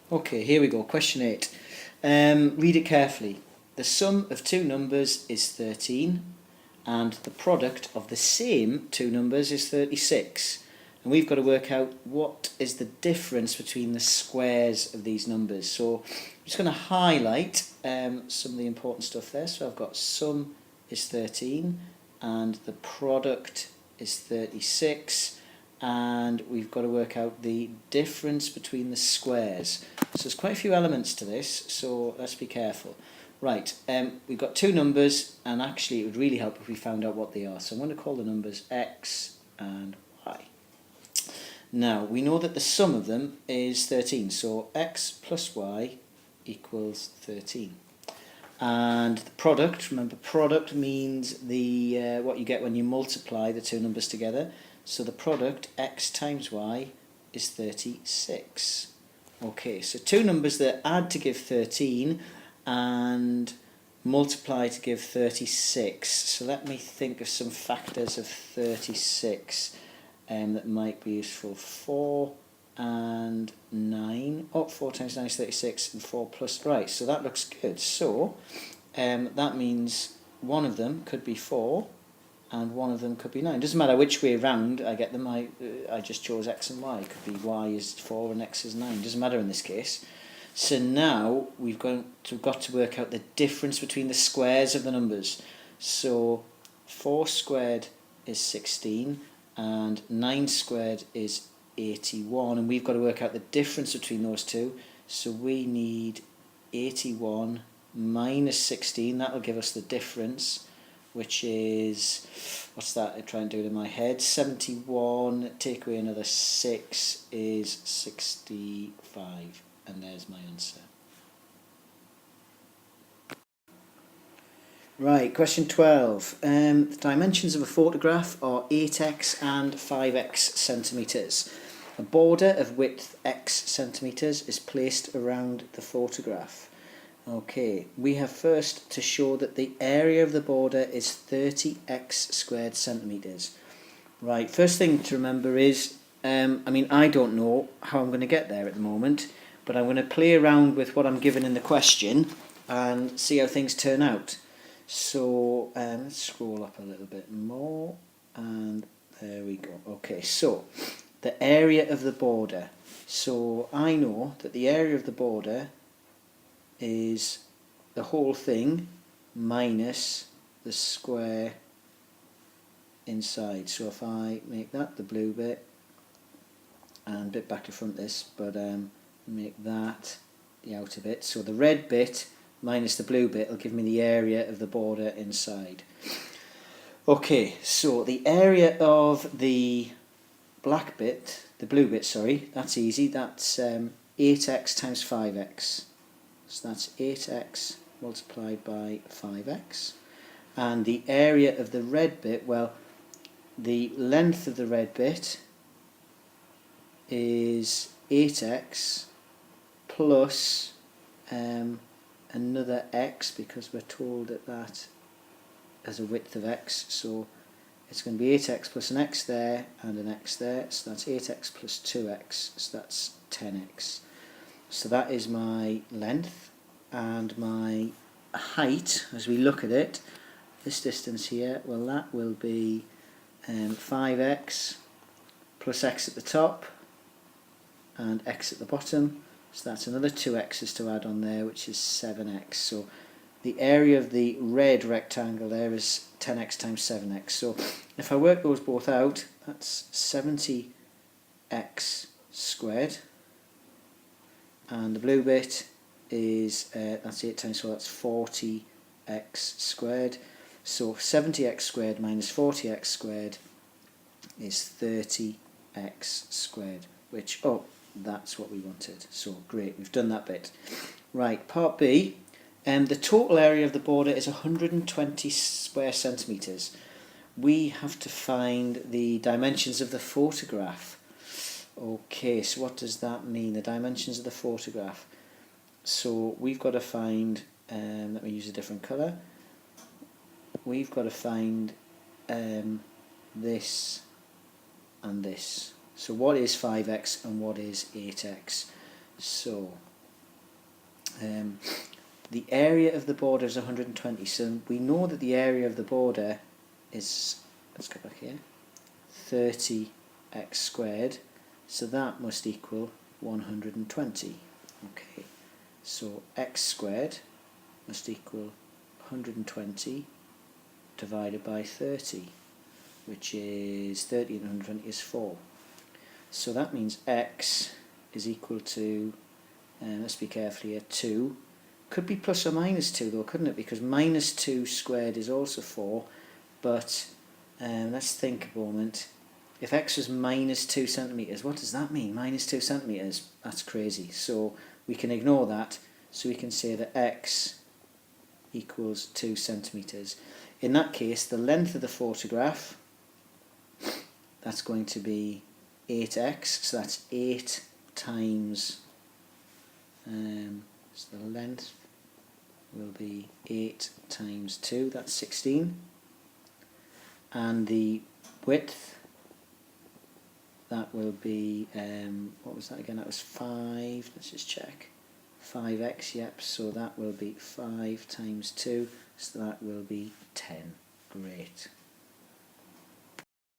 Okay, here we go. Question 8. Read it carefully. The sum of two numbers is 13 and the product of the same two numbers is 36. And we've got to work out what is the difference between the squares of these numbers. So I'm just going to highlight some of the important stuff there. So I've got sum is 13 and the product is 36. And we've got to work out the difference between the squares. So there's quite a few elements to this, so let's be careful. Right, we've got two numbers, and actually it would really help if we found out what they are. So I'm going to call the numbers x and y. Now, we know that the sum of them is 13, so x plus y equals 13. And the product, remember product means the what you get when you multiply the two numbers together. So the product, x times y, is 36. Okay, so two numbers that add to give 13 and multiply to give 36. So let me think of some factors of 36 that might be useful. 4 and 9. Oh, 4 times 9 is 36 and 4 plus... Right, so that looks good. So that means one of them could be 4 and one of them could be 9. Doesn't matter which way round I get them. I just chose x and y. It could be y is 4 and x is 9. Doesn't matter in this case. So now we've got to work out the difference between the squares of the numbers. So 4 squared is 16 and 9 squared is 81, and we've got to work out the difference between those two. So we need 81 minus 16. That'll give us the difference, which is, what's that? I try and do it in my head. 71, take away another 6 is 65. And there's my answer. Right, question 12. The dimensions of a photograph are 8x and 5x centimetres. A border of width x centimetres is placed around the photograph. Okay, we have first to show that the area of the border is 30x squared centimetres. Right, first thing to remember is, I don't know how I'm going to get there at the moment, but I'm going to play around with what I'm given in the question and see how things turn out. So let's scroll up a little bit more, and there we go. Okay, so the area of the border. So I know that the area of the border is the whole thing minus the square inside. So if I make that the blue bit, and bit back to front this, but make that the outer bit. So the red bit minus the blue bit will give me the area of the border inside. Okay, so the area of the black bit, the blue bit, sorry, that's easy. That's 8x times 5x. So that's 8x multiplied by 5x. And the area of the red bit, well, the length of the red bit is 8x plus another x, because we're told that has a width of x, so it's going to be 8x plus an x there and an x there, so that's 8x plus 2x, so that's 10x. So that is my length, and my height, as we look at it, this distance here, well, that will be 5x plus x at the top and x at the bottom, so that's another 2x's to add on there, which is 7x. So the area of the red rectangle there is 10x times 7x. So if I work those both out, that's 70x squared, and the blue bit is that's 8 times 4, that's 40x squared. So 70x squared minus 40x squared is 30x squared, which, oh, that's what we wanted. So great, we've done that bit. Right, part B. The total area of the border is 120 square centimetres. We have to find the dimensions of the photograph. Okay, so what does that mean? The dimensions of the photograph. So we've got to find, let me use a different colour. We've got to find this and this. So what is 5x and what is 8x? So The area of the border is 120, so we know that the area of the border is, let's go back here, 30x squared, so that must equal 120. Okay, so x squared must equal 120 divided by 30, which is 30 and 120 is 4. So that means x is equal to, let's be careful here, 2. Could be plus or minus 2 though, couldn't it? Because minus 2 squared is also 4, but let's think a moment. If x was minus 2 centimetres, what does that mean? Minus 2 centimetres? That's crazy. So we can ignore that. So we can say that x equals 2 centimetres. In that case, the length of the photograph, that's going to be 8x, so that's 8 times, so the length will be 8 times 2, that's 16, and the width, that will be, what was that again, that was 5, let's just check, 5x, yep, so that will be 5 times 2, so that will be 10, great.